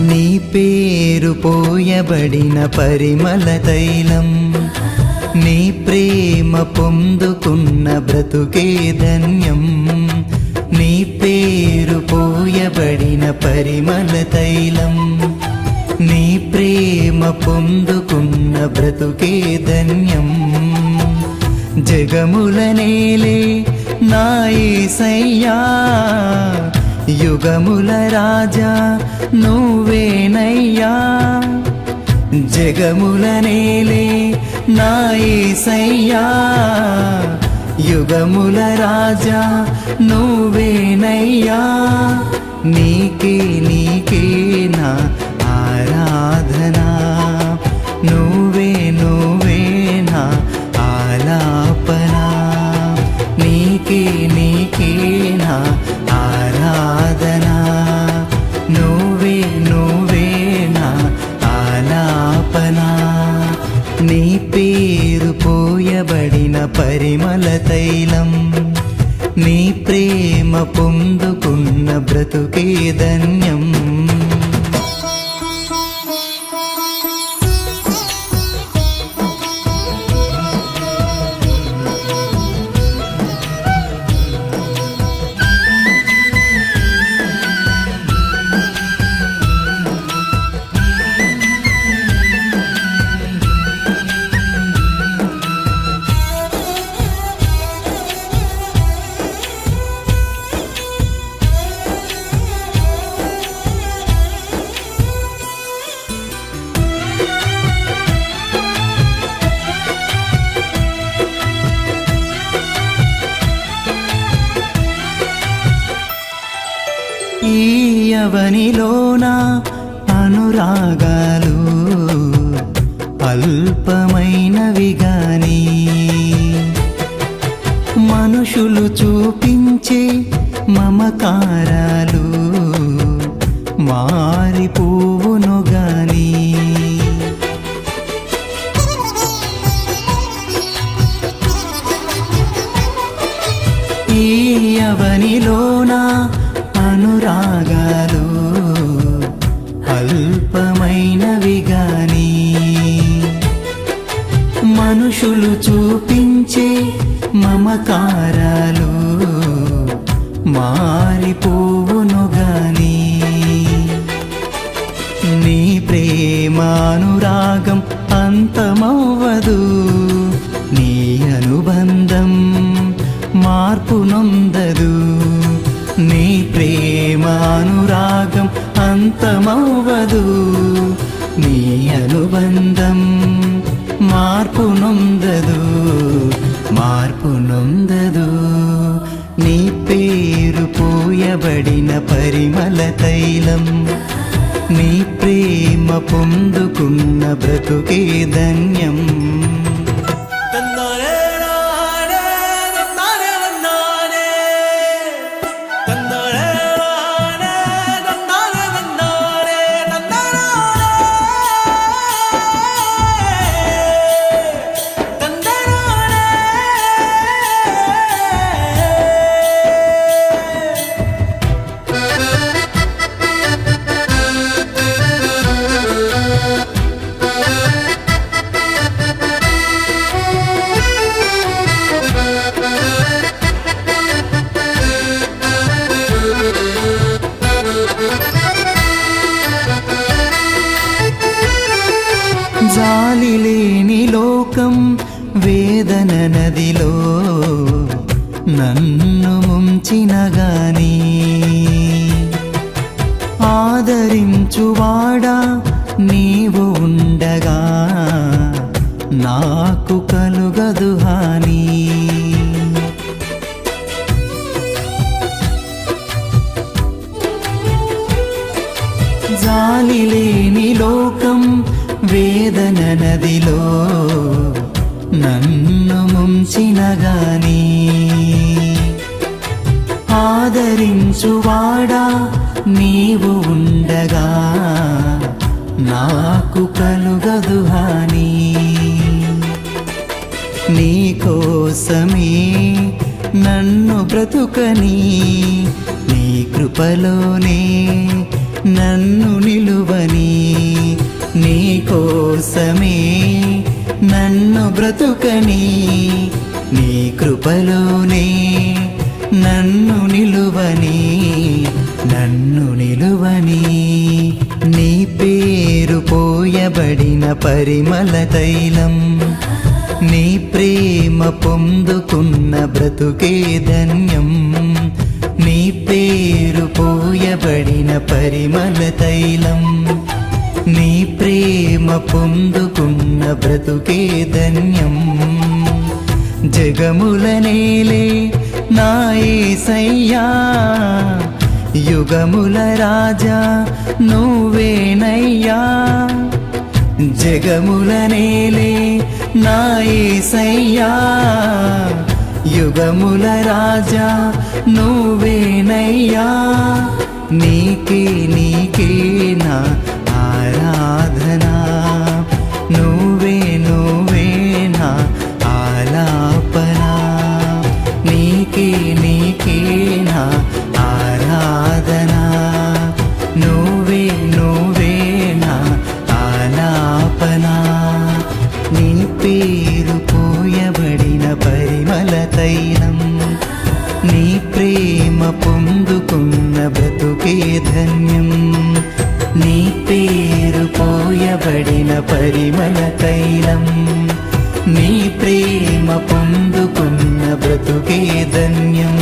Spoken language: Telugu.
నీ పేరు పోయబడిన పరిమళ తైలం, నీ ప్రేమ పొందుకున్న బ్రతుకే ధన్యం. నీ పేరు పోయబడిన పరిమళ తైలం, నీ ప్రేమ పొందుకున్న బ్రతుకే ధన్యం. జగముల నేలే నా యేసయ్యా, యుగముల రాజా నువ్వేనయ్యా. జగముల నేలే నా యేసయ్యా, యుగముల రాజా నువ్వేనయ్యా. నీకే నీకే నా ఆరాధనా, నువ్వే నువ్వే నా ఆలాపనా. నీకే నీకే నా ఆరాధనా, నువ్వే నువ్వే నా ఆలాపనా. నీ పేరు పోయబడిన పరిమళ తైలం, నీ ప్రేమ పొందుకున్న బ్రతుకే ధన్యం. ఈ యవనిలోన అనురాగాలు అల్పమైనవి గాని, మనుషులు చూపించే మమకారాలు మారిపోవును గాని. ఈ యవనిలోన అనురాగాలు అల్పమైనవి గాని, మనుషులు చూపించే మమకారాలు మారిపోవును గాని. నీ ప్రేమానురాగం అంతమవ్వదు, నీ అనుబంధం మార్పు నొందదు. నీ ప్రేమానురాగం అంతమవ్వదు, నీ అనుబంధం మార్పు నొందదు, మార్పు నొందదు. నీ పేరు పోయబడిన పరిమళ తైలం, నీ ప్రేమ పొందుకున్న బ్రతుకే ధన్యం. జాలి లేని లోకం వేదన నదిలో నన్ను ముంచిన గాని, ఆదరించువాడా నీవు ఉండగా నాకు కలుగదు హాని. జాలి లేని లోకం వేదన నదిలో నన్ను ముంచిన గాని, ఆదరించువాడా నీవు ఉండగా నాకు కలుగదు హాని. నీ కోసమే నన్ను బ్రతుకని, నీ కృపలోనే నన్ను నిలువని, నీ కోసమే నన్ను బ్రతుకని, నీ కృపలోనే నన్ను నిలువని, నన్ను నిలువని. నీ పేరు పోయబడిన పరిమళ తైలం, నీ ప్రేమ పొందుకున్న బ్రతుకే ధన్యం. నీ పేరు పోయబడిన పరిమళ తైలం, నీ ప్రేమ పొందుకున్న బ్రతుకే ధన్యం. జగముల నేలే నా యేసయ్యా, యుగముల రాజా నువ్వేనయ్యా. జగముల నేలే నా యేసయ్యా, యుగముల రాజా నువ్వేనయ్యా. నీకే నీకే నా ఆరాధనా, నువ్వే నువ్వే నా ఆలాపనా. నీకే నీకే నా ఆరాధనా, నువ్వే నువ్వే నా ఆలాపనా. నీ పేరు పోయబడిన పరిమళ తైలం, నీ ప్రేమ పొందుకున్న బ్రతుకే ధన్యం. నీ పేరు పోయబడిన పరిమళ తైలం, నీ ప్రేమ పొందుకున్న బ్రతుకే ధన్యం.